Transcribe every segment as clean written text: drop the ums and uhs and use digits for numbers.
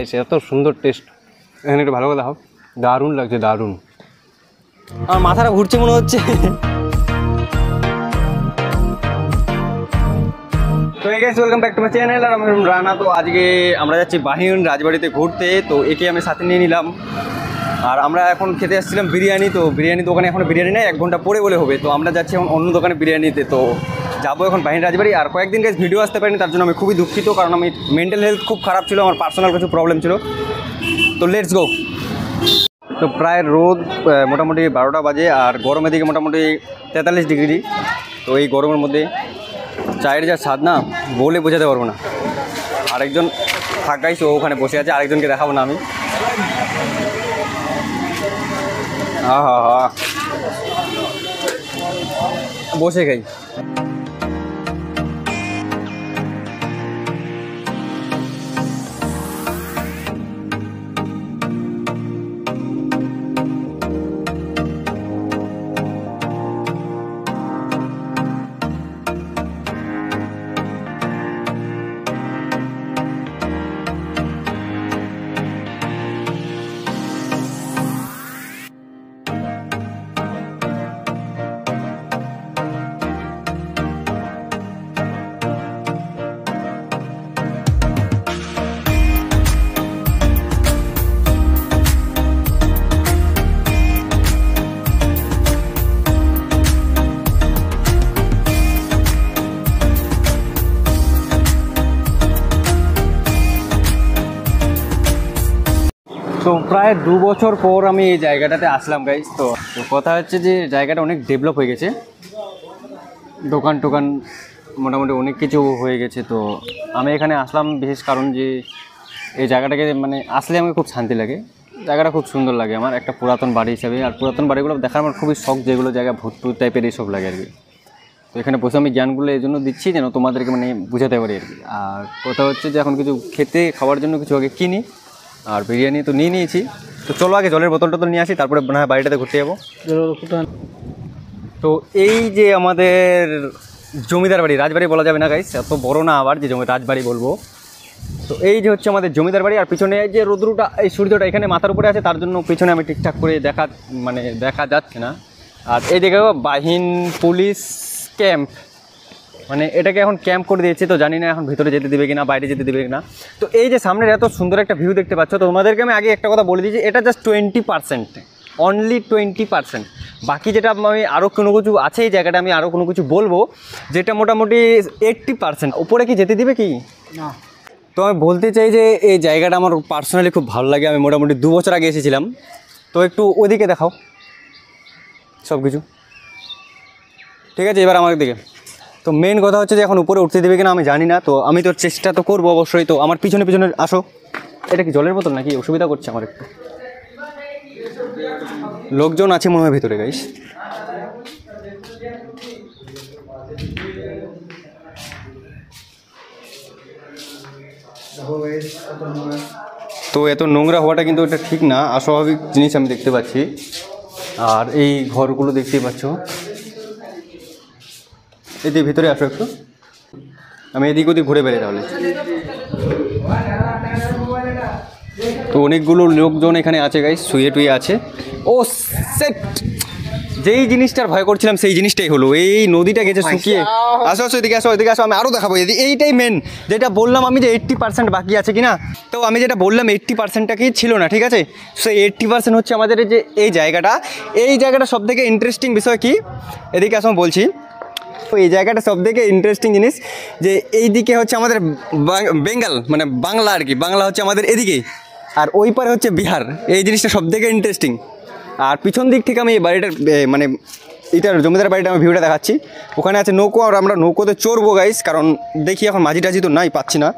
এত সুন্দর টেস্ট। এখানে একটু ভালো করে দাও, দারুণ লাগছে, দারুণ। আমার মাথাটা ঘুরছে মনে হচ্ছে। তো এই guys welcome back to my channel, আর আমি রানা। তো আজকে আমরা যাচ্ছি বাহিন রাজবাড়িতে ঘুরতে, তো একে আমি সাথে নিয়ে নিলাম। আর আমরা এখন খেতে আসছিলাম বিরিয়ানি, তো বিরিয়ানি দোকানে এখন বিরিয়ানি নেই, 1 ঘন্টা পরে বলে হবে। তো আমরা যাচ্ছি এখন অন্য দোকানে বিরিয়ানিতে। তো যাবো এখন বাহিন রাজবাড়ি। আর কয়েকদিন গাইস ভিডিও আসতে পারিনি, তার জন্য আমি খুবই দুঃখিত, কারণ আমি মেন্টাল হেলথ খুব খারাপ ছিল, আমার পার্সোনাল কিছু প্রবলেম ছিল। তো লেটস গো। তো প্রায় রোদ মোটামুটি 12টা বাজে, আর গরমের দিকে মোটামুটি 43 ডিগ্রি। তো এই গরমের মধ্যে চায়ের যা স্বাদ না, বলে বোঝাতে পারবো না। আরেকজন থাকাইছে, ও ওখানে বসে আছে, আরেকজনকে দেখাবো না আমি। হা হা হা, বসে খাই। তো প্রায় 2 বছর পর আমি এই জায়গাটাতে আসলাম গাইস। তো কথা হচ্ছে যে জায়গাটা অনেক ডেভেলপ হয়ে গেছে, দোকান টোকান মোটামুটি অনেক কিছু হয়ে গেছে। তো আমি এখানে আসলাম বিশেষ কারণ যে এই জায়গাটাকে মানে আসলে আমাকে খুব শান্তি লাগে, জায়গাটা খুব সুন্দর লাগে আমার, একটা পুরাতন বাড়ি হিসাবে। আর পুরাতন বাড়িগুলো দেখার আমার খুবই শখ, যেগুলো জায়গা ভূত টুত টাইপের এইসব লাগে আর কি। তো এখানে বসে আমি জ্ঞানগুলো এই জন্য দিচ্ছি যেন তোমাদেরকে মানে বোঝাতে পারি আর কি। আর কথা হচ্ছে যে এখন কিছু খাওয়ার জন্য কিছু আগে কিনি, আর বিরিয়ানি তো নিয়ে নিয়েছি। তো চলো আগে জলের বোতল টোতল নিয়ে আসি, তারপরে মনে হয় বাড়িটাতে ঘুরতে যাবো। তো এই যে আমাদের জমিদার বাড়ি, রাজবাড়ি বলা যাবে না গাইস, এত বড় না আবার যে রাজবাড়ি বলবো। তো এই যে হচ্ছে আমাদের জমিদার বাড়ি। আর পিছনে যে রোদ্রুটা, এই সূর্যটা এখানে মাথার উপরে আছে, তার জন্য পিছনে আমি ঠিকঠাক করে দেখা যাচ্ছে না। আর এই জায়গায় বাহিন পুলিশ ক্যাম্প, মানে এটাকে এখন ক্যাম্প করে দিয়েছে। তো জানি না এখন ভিতরে যেতে দেবে কিনা, বাইরে যেতে দেবে কিনা। তো এই যে সামনের এত সুন্দর একটা ভিউ দেখতে পাচ্ছ, তো তোমাদেরকে আমি আগে একটা কথা বলে দিয়েছি, এটা জাস্ট 20%, অনলি 20%। বাকি যেটা আমি আরও কোনো কিছু আছে এই জায়গাটা, আমি আরও কোনো কিছু বলবো যেটা মোটামুটি 80%। উপরে কি যেতে দিবে কি না? তো আমি বলতে চাই যে এই জায়গাটা আমার পার্সোনালি খুব ভালো লাগে। আমি মোটামুটি 2 বছর আগে এসেছিলাম। তো একটু ওদিকে দেখাও সব কিছু, ঠিক আছে? এবার আমার দিকে। তো মেন কথা হচ্ছে যে এখন উপরে উঠতে দেবে কিনা আমি জানি না, তো আমি তো চেষ্টা তো করবো অবশ্যই। তো আমার পিছনে আসো। এটা কি জলের বোতল নাকি? অসুবিধা করছে আমার একটু। লোকজন আছে মনে হয় ভিতরে গাইস। তো এত নোংরা হওয়াটা কিন্তু এটা ঠিক না, অস্বাভাবিক জিনিস আমি দেখতে পাচ্ছি। আর এই ঘরগুলো দেখতেই পাচ্ছ। এদিকে ভিতরে আসো একটু, আমি এদিক ওদিক ঘুরে বেড়াই তাহলে। তো অনেকগুলো লোকজন এখানে আছে গাইস, শুয়ে টুয়ে আছে। ও সেট, যেই জিনিসটার ভয় করছিলাম সেই জিনিসটাই হলো। এই নদীটা গেছে শুকিয়ে। আসো আসো, এদিকে আসো, এদিকে আসো, আমি আরও দেখাবো। এইটাই মেন, যেটা বললাম আমি যে 80% বাকি আছে কিনা। তো আমি যেটা বললাম 80%টা কি ছিল না, ঠিক আছে? সেই 80% হচ্ছে আমাদের যে এই জায়গাটা সব থেকে ইন্টারেস্টিং বিষয় কি, এদিকে আসো বলছি। তো এই জায়গাটা সব থেকে ইন্টারেস্টিং জিনিস যে এই দিকে হচ্ছে আমাদের বেঙ্গল, মানে বাংলা আর কি, বাংলা হচ্ছে আমাদের এদিকে, আর ওই পারে হচ্ছে বিহার। এই জিনিসটা সব থেকে ইন্টারেস্টিং। আর পিছন দিক থেকে আমি এই বাড়িটার মানে এটার জমিদার বাড়িটা আমি ভিউটা দেখাচ্ছি। ওখানে আছে নৌকো, আর আমরা নৌকোতে চড়বো গাইস, কারণ দেখি এখন মাঝি টাঝি তো নাই, পাচ্ছি না।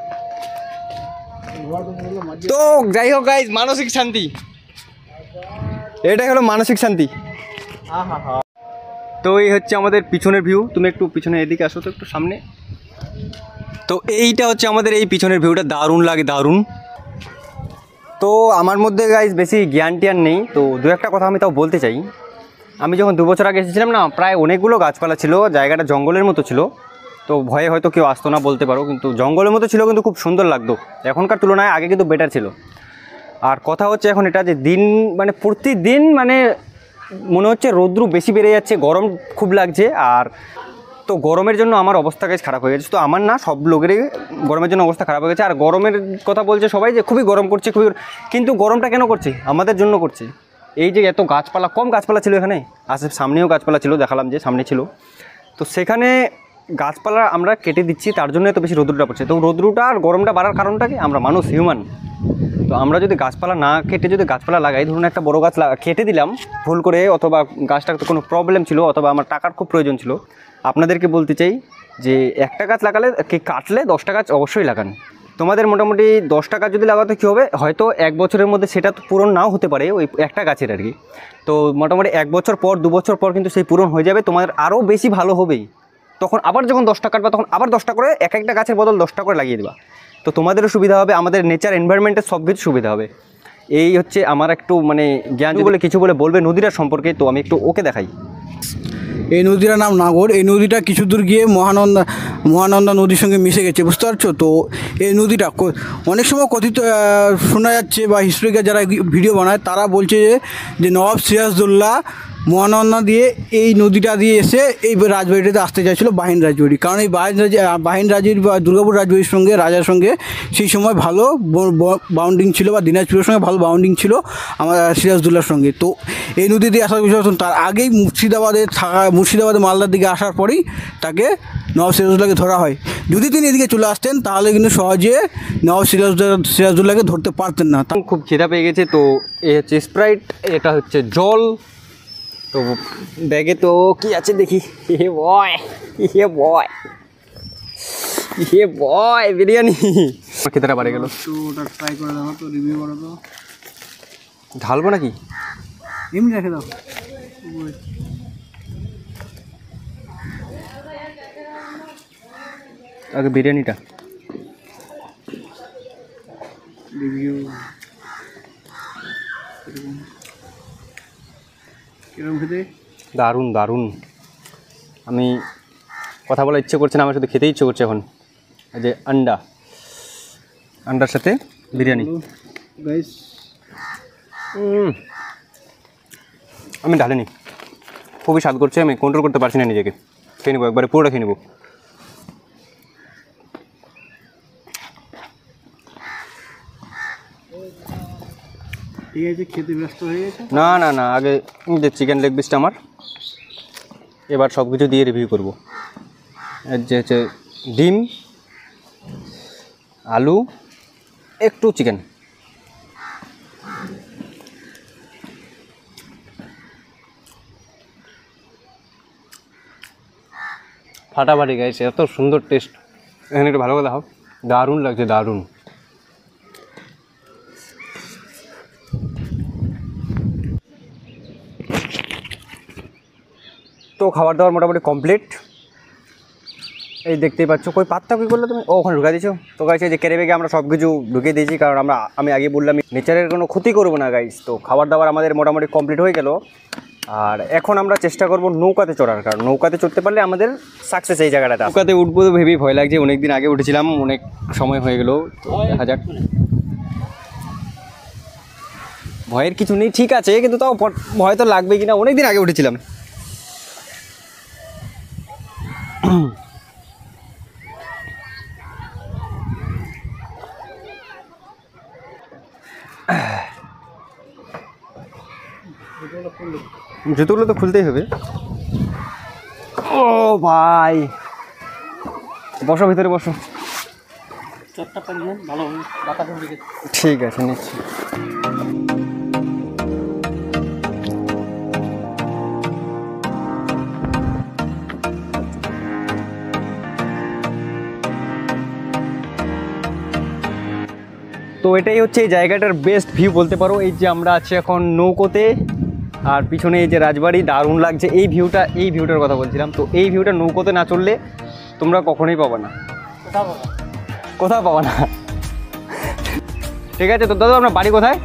তো যাই হোক গাইস, মানসিক শান্তি, এটাই হলো মানসিক শান্তি। তো এই হচ্ছে আমাদের পিছনের ভিউ। তুমি একটু পিছনে এদিকে আসো তো, একটু সামনে। তো এইটা হচ্ছে আমাদের এই পিছনের ভিউটা, দারুণ লাগে, দারুণ। তো আমার মধ্যে গাইজ বেশি জ্ঞান টিয়ান নেই, তো দু একটা কথা আমি তাও বলতে চাই। আমি যখন 2 বছর আগে এসেছিলাম না, প্রায় অনেকগুলো গাছপালা ছিল, জায়গাটা জঙ্গলের মতো ছিল। তো ভয়ে হয়তো কেউ আসতো না বলতে পারো, কিন্তু জঙ্গলের মতো ছিল, কিন্তু খুব সুন্দর লাগতো। এখনকার তুলনায় আগে কিন্তু বেটার ছিল। আর কথা হচ্ছে এখন এটা যে দিন মানে প্রতিদিন মানে মনে হচ্ছে রৌদ্র বেশি বেড়ে যাচ্ছে, গরম খুব লাগছে। আর তো গরমের জন্য আমার অবস্থা গাইস খারাপ হয়ে গেছে। তো আমার না, সব লোকেরই গরমের জন্য অবস্থা খারাপ হয়ে গেছে। আর গরমের কথা বলছে সবাই যে খুবই গরম করছে, কিন্তু গরমটা কেন করছে? আমাদের জন্য করছে। এই যে এত গাছপালা, কম গাছপালা ছিল এখানে, সামনেও গাছপালা ছিল, দেখালাম যে সামনে ছিল, তো সেখানে গাছপালা আমরা কেটে দিচ্ছি, তার জন্য এত বেশি রৌদ্রটা পড়ছে। তো রৌদ্রটা আর গরমটা বাড়ার কারণটা কি? আমরা মানুষ, হিউম্যান। তো আমরা যদি গাছপালা না কেটে যদি গাছপালা লাগাই, ধরুন একটা বড় গাছ কেটে দিলাম ভুল করে, অথবা গাছটার কোনো প্রবলেম ছিল, অথবা আমার টাকার খুব প্রয়োজন ছিল, আপনাদেরকে বলতে চাই যে একটা গাছ লাগালে কি কাটলে 10টা গাছ অবশ্যই লাগান। তোমাদের মোটামুটি 10টা গাছ যদি লাগাতে কী হবে, হয়তো 1 বছরের মধ্যে সেটা তো পূরণ নাও হতে পারে ওই একটা গাছের আর কি। তো মোটামুটি 1 বছর পর 2 বছর পর কিন্তু সেই পূরণ হয়ে যাবে, তোমাদের আরও বেশি ভালো হবেই। তখন আবার যখন 10টা কাটবা, তখন আবার 10টা করে, এক একটা গাছের বদল 10টা করে লাগিয়ে দেবা। তো তোমাদেরও সুবিধা হবে, আমাদের নেচার এনভায়রনমেন্টের সব কিছু সুবিধা হবে। এই হচ্ছে আমার একটু মানে জ্ঞান বলে কিছু বলে বলবে নদীটার সম্পর্কে, তো আমি একটু ওকে দেখাই। এই নদীটার নাম নাগর। এই নদীটা কিছু দূর গিয়ে মহানন্দা নদীর সঙ্গে মিশে গেছে, বুঝতে পারছো? তো এই নদীটা অনেক সময় কথিত শোনা যাচ্ছে, বা হিস্ট্রিকার যারা ভিডিও বানায় তারা বলছে যে নবাব সিরাজদৌল্লা মহানন্দা দিয়ে এই নদীটা দিয়ে এসে এই রাজবাড়িটাতে আসতে চাইছিল, বাহিন রাজবাড়ি। কারণ এই বাহিন রাজির বা দুর্গাপুর রাজবাড়ির সঙ্গে, রাজার সঙ্গে সেই সময় ভালো বাউন্ডিং ছিল, বা দিনাজপুরের সঙ্গে ভালো বাউন্ডিং ছিল আমার সিরাজদৌল্লার সঙ্গে। তো এই নদী দিয়ে আসার বিষয়, তার আগেই মুর্শিদাবাদে মালদার দিকে আসার পরেই তাকে নবাব সিরাজদৌল্লাকে ধরা হয়। যদি তিনি এদিকে চলে আসতেন তাহলে কিন্তু সহজে নবাব সিরাজদৌল্লাকে ধরতে পারতেন না। খুব খিদা পেয়ে গেছে, তো এ হচ্ছে স্প্রাইট, এটা হচ্ছে জল। তো ব্যাগে তো কি আছে দেখি, বয় বিরিয়ানি। খেতেটা বাড়ে গেল, তো ওটা ট্রাই করে দাও, তো রিভিউ করো তো। ঢালবো নাকি? এমনি রেখে দাও। আগে বিরিয়ানিটা রিভিউ কিরকম খেতে? দারুণ দারুণ। আমি কথা বলার ইচ্ছে করছে না, আমার শুধু খেতেই ইচ্ছে করছে এখন। এই যে আন্ডার সাথে বিরিয়ানি গাইস। আমি ঢালিনি, খুবই স্বাদ করছে, আমি কন্ট্রোল করতে পারছি না নিজেকে। খেয়ে নেবো, একবারে পুরোটা খেয়ে নেবো। ঠিক আছে, খেতে ব্যস্ত হয়ে গেছে। না না না, আগে যে চিকেন লেগ পিসটা আমার, এবার সব কিছু দিয়ে রিভিউ করবো। এর যে হচ্ছে ডিম, আলু, একটু চিকেন। ফাটাফাটি গাইছে, এত সুন্দর টেস্ট। এখানে একটু ভালো করে দাও, দারুণ লাগছে, দারুণ। তো খাবার দাবার মোটামুটি কমপ্লিট। এই দেখতেই পাচ্ছ, কই পাত্তা কী করলো তুমি? ওখানে ঢুকা দিয়েছো। তো গাইছে যে ক্যারি ব্যাগে আমরা সব কিছু ঢুকিয়ে দিয়েছি, কারণ আমি আগে বললাম নেচারের কোনো ক্ষতি করবো না গাইস। তো খাবার দাবার আমাদের মোটামুটি কমপ্লিট হয়ে গেল। আর এখন আমরা চেষ্টা করব নৌকাতে চড়ার, কারণ নৌকাতে চড়তে পারলে আমাদের সাকসেস এই জায়গাটাতে। নৌকাতে উঠবো তো ভেবেই ভয় লাগছে, অনেক দিন আগে উঠেছিলাম, অনেক সময় হয়ে গেল। দেখা যাক, ভয়ের কিছু নেই, ঠিক আছে, কিন্তু তাও ভয় তো লাগবে কিনা, অনেক দিন আগে উঠেছিলাম। জুতোগুলো তো খুলতেই হবে। ও ভাই, বসো, ভিতরে বসো। ঠিক আছে, নিচ্ছি। তো এটাই হচ্ছে এই জায়গাটার বেস্ট ভিউ বলতে পারো। এই যে আমরা আছি এখন নৌকোতে, আর পিছনে এই যে রাজবাড়ি, দারুণ লাগছে এই ভিউটার কথা বলছিলাম। তো এই ভিউটা নৌকোতে না চললে তোমরা কখনোই পাবা না, কোথাও পাবা না। ঠিক আছে, তো দাদা আপনার বাড়ি কোথায়?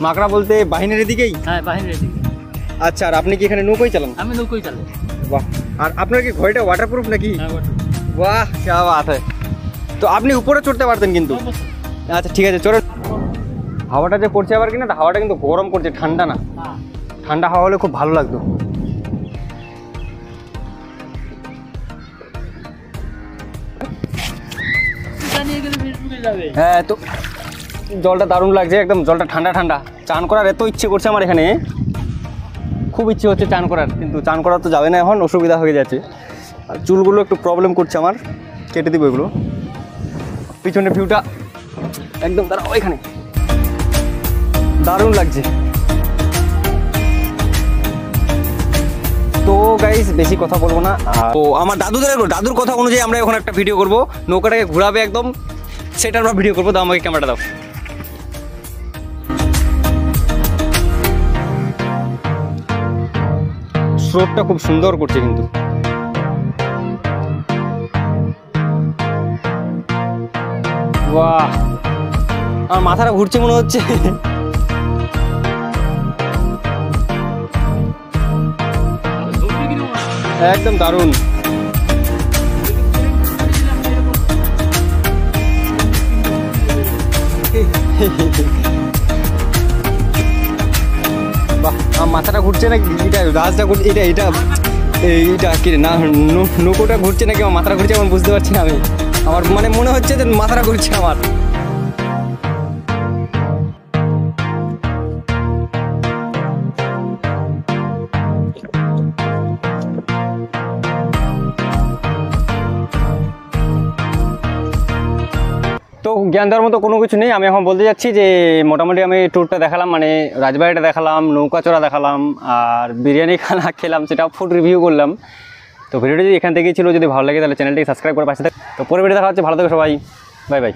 মাকড়া বলতে বাহিনীর দিকেই? হ্যাঁ, বাহিনীর দিকে। আচ্ছা, আর আপনি কি এখানে নৌকোই চালান? আমি নৌকোই চালাই। বাহ, আর আপনার কি ঘড়িটা ওয়াটারপ্রুফ নাকি? হ্যাঁ, বাহ, क्या बात है। তো আপনি উপরে চড়তে পারতেন কিন্তু। আচ্ছা ঠিক আছে চলো। হাওয়াটা যে পড়ছে আবার কিনা, হাওয়াটা কিন্তু গরম করছে, ঠান্ডা না। ঠান্ডা হাওয়া হলে খুব ভালো লাগতো। হ্যাঁ তো জলটা দারুণ লাগছে, একদম জলটা ঠান্ডা ঠান্ডা। চান করার এত ইচ্ছে করছে আমার এখানে, খুব ইচ্ছে হচ্ছে চান করার, কিন্তু চান করা তো যাবে না এখন, অসুবিধা হয়ে যাচ্ছে। আর চুলগুলো একটু প্রবলেম করছে আমার, কেটে দিব এগুলো। পিছনের ভিউটা একদম দাঁড়াও, এখানে দারুণ লাগছে। তো গাইস বেশি কথা বলবো না। তো আমার দাদুর কথা অনুযায়ী আমরা এখন একটা ভিডিও করব, নৌকাটাকে ঘোরাবে একদম, সেটা আমরা ভিডিও করবো। তো আমাকে ক্যামেরাটা দাও। স্রোতটা খুব সুন্দর করছে কিন্তু। বাহ, আমার মাথাটা ঘুরছে মনে হচ্ছে। একদম দারুণ। বাহ, আমার মাথাটা ঘুরছে নাকি, এটা রাজটা ঘুরছে, এইটা কি না, নৌকোটা ঘুরছে নাকি আমার মাথাটা ঘুরছে, আমার বুঝতে পারছি না আমি। আমার মানে মনে হচ্ছে যে মাথাটা ঘুরছে আমার। তো জ্ঞান দেওয়ার মতো কোনো কিছু নেই, আমি এখন বলতে যাচ্ছি যে মোটামুটি আমি ট্যুরটা দেখালাম, মানে রাজবাড়িটা দেখালাম, নৌকা চড়া দেখালাম, আর বিরিয়ানি খানা খেলাম, সেটা ফুড রিভিউ করলাম। তো ভিডিওটি যদি এখান থেকেই ছিল, যদি ভালো লাগে তাহলে চ্যানেলটিকে সাবস্ক্রাইব করে পাশে থাক। তো পরে ভিডিও দেখা হচ্ছে, ভালো থেকো সবাই, বাই বাই।